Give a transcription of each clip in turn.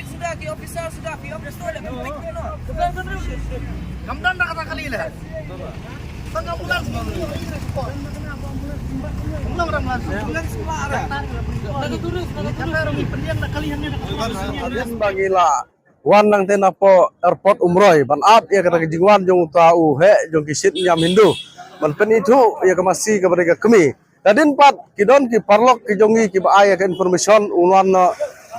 sudah ki officer sudah ki officer dah pemikir no. Kamdan dah kata kali lah. Tengah bulan Ulang ramlas. Bulan sekolah ada. Naga turus. Pendiam nak kali hanya nak. Bagila wan nang tena po airport umroy ban up ya kata kejingwan jong tahu he jong kisit nyam Hindu ban pen itu ya masih kepada kami dadin pat kidon ki parlok ki jongi ki ba ya ke information unwan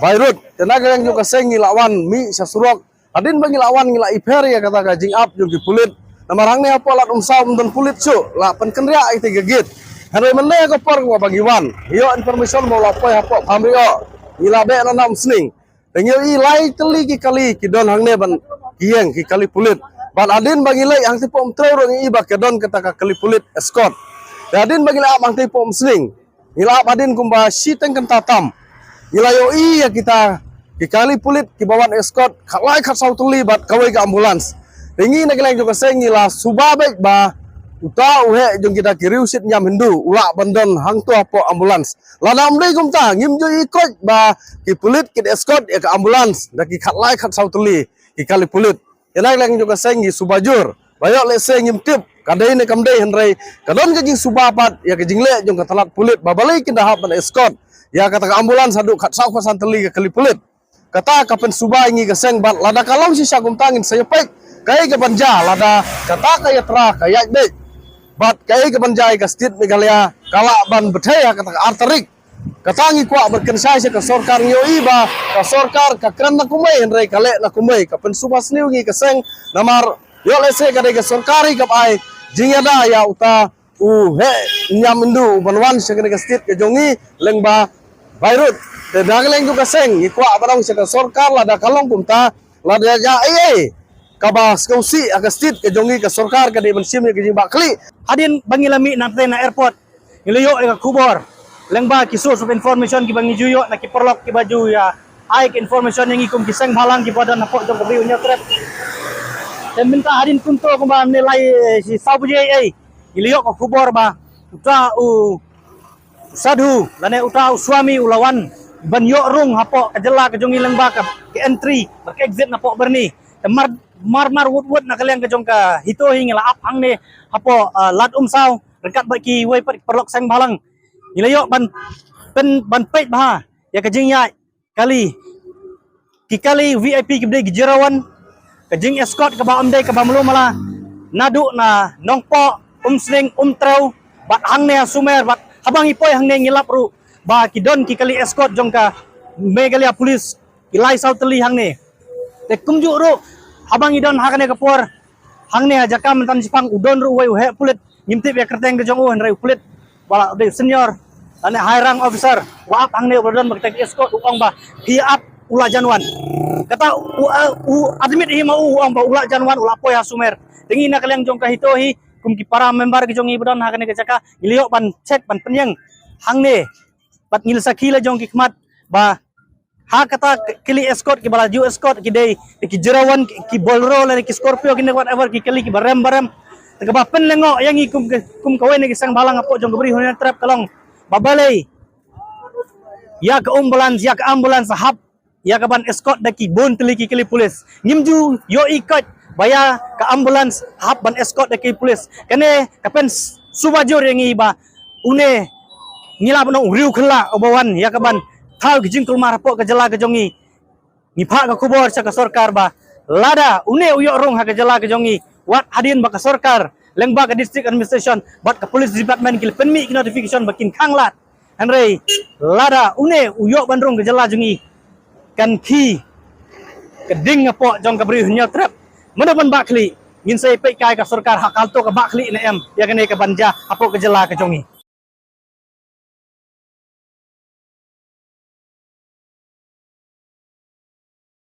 Beirut tenaga yang juga seng lawan mi sasurok adin bagi lawan ngila iper ya kata kajing up jong ki pulit namarang ne apa lat umsam dan pulit su la pen kenria ite gegit hari meneh ko por ko bagi wan yo information mau lapoy apa pamrio ngila be nanam sning Tengil ilai teli ki kali kidon hang ne ban kieng ki kali pulit. Ban adin bagi lay hang tipo umtreu rong iba kedon kata kali pulit escort. Adin bagi lay hang tipo umsling. Ila adin kumba siteng kentatam. Ila yo ya kita ki kali pulit ki bawan escort kalai khat sau tuli bat kawai ke ambulans. Tengi nak leng juga seng ila subabek ba uta uhe jong kita kiriu sit nyam Hindu ula bandon hang tu apa ambulans lana amdei kumta ngim jo ikot ba ki pulit ki escort ya ke ambulans da ki khat lai khat sau tuli ki kali pulit enai leng juga sengi subajur bayok le seng ngim tip kadai ne kamdei henrei kadon ke jing subapat ya ke jingle jong ka talat pulit babalai ki dahap ban escort ya kata ke ambulans hadu khat sau khasan tuli ke kali pulit kata kapen subai ngi ke seng bat lada kalau si syagum tangin saya pek kai ke banja lada kata kaya tra kaya dek bat kai ke banjai ke state Meghalaya kala ban bethaya kata arterik katangi kwa berkensai se ke sorkar nyoi ba ka sorkar ka kran na kumai henrei kale na kumai ka pen subas niu ngi ke seng namar yo lese ka de ke sorkari ka ai jingada ya uta he nyam Hindu banwan se ke state ke jongi lengba Beirut de dagleng ju ke seng ngi kwa barang se ke sorkar lada kalong kumta lada ya kabas kausi agastit ke jongi ke sorkar ke di mensim ke jing bakli Hadin bangi lami nanti na airport. Ngiluyo ka kubor. Lengba ki source of information ki bangi juyo na ki perlok ki baju ya. Ai ki information yang ikum kiseng balang ki pada napok jong kebiu nya trap. Dan minta hadin kunto ko ba nilai si sabuje ai. Ngiluyo ka kubor ba. Uta sadhu lane uta suami ulawan banyo rung hapok kajela ke jongi lengba ke entry ke exit napok berni. Mar wud na kalian ke jong ka hitohi ngila ap hang ne hapo lat sao rekat baki wai perlok sang balang ilayo ban peit bah ya kajing ya kali ki kali VIP ki bde jerawan kajing escort ka ba amdai ka ba mulu mala nadu na nongpo sling trau bat hang ne sumer bat habang ipoy hang ne ngilap ru ba ki don ki kali escort jong ka Meghalaya police ilai sauteli hang ne te kumju ru habang idon hakane kapor hang ne ajaka mentan sipang udon ru wai he pulit ngimtip ya kerteng ke jong henrei pulit bala de senior ane high rank officer wa hang ne udon baktek escort uang ba hi up ula janwan kata admit hi mau uang ba ula janwan ula poy sumer tengi na kalian jong ka hitohi kum ki para member ke jong ibon hakane ke jaka ilio ban cek ban penyeng hang ne bat ngil sakila jong ki khmat ba ha kata kili escort ki balaju escort ki dei ki jerawan ki bolro le ki scorpio ki whatever ki kili ki barem ke ba pen lengo yang kum kawen ki sang balang apo jong beri honen trap kalong babalei ya ke ambulans hab ya ke ban escort daki bon teli ki kili polis ngimju yo ikot baya ke ambulans hab ban escort daki polis kene kapen subajur yang iba une ngila no riu khla obawan ya ke ban thau ki jingkul marpo ke jela ke jongi nipha ka kubor sa ka sorkar ba lada une uyo rong ha ke jela ke jongi wat hadin ba ka sorkar lengba ka district administration bat ka police department kil penmi ki notification bakin khanglat henrei lada une uyo bandrong ke jela jongi kan ki keding apo jong ka bri hunya trap menapan bakli ngin sai pe kai ka sorkar hakal to ka bakli ne em ya kene ka banja apo ke jela ke jongi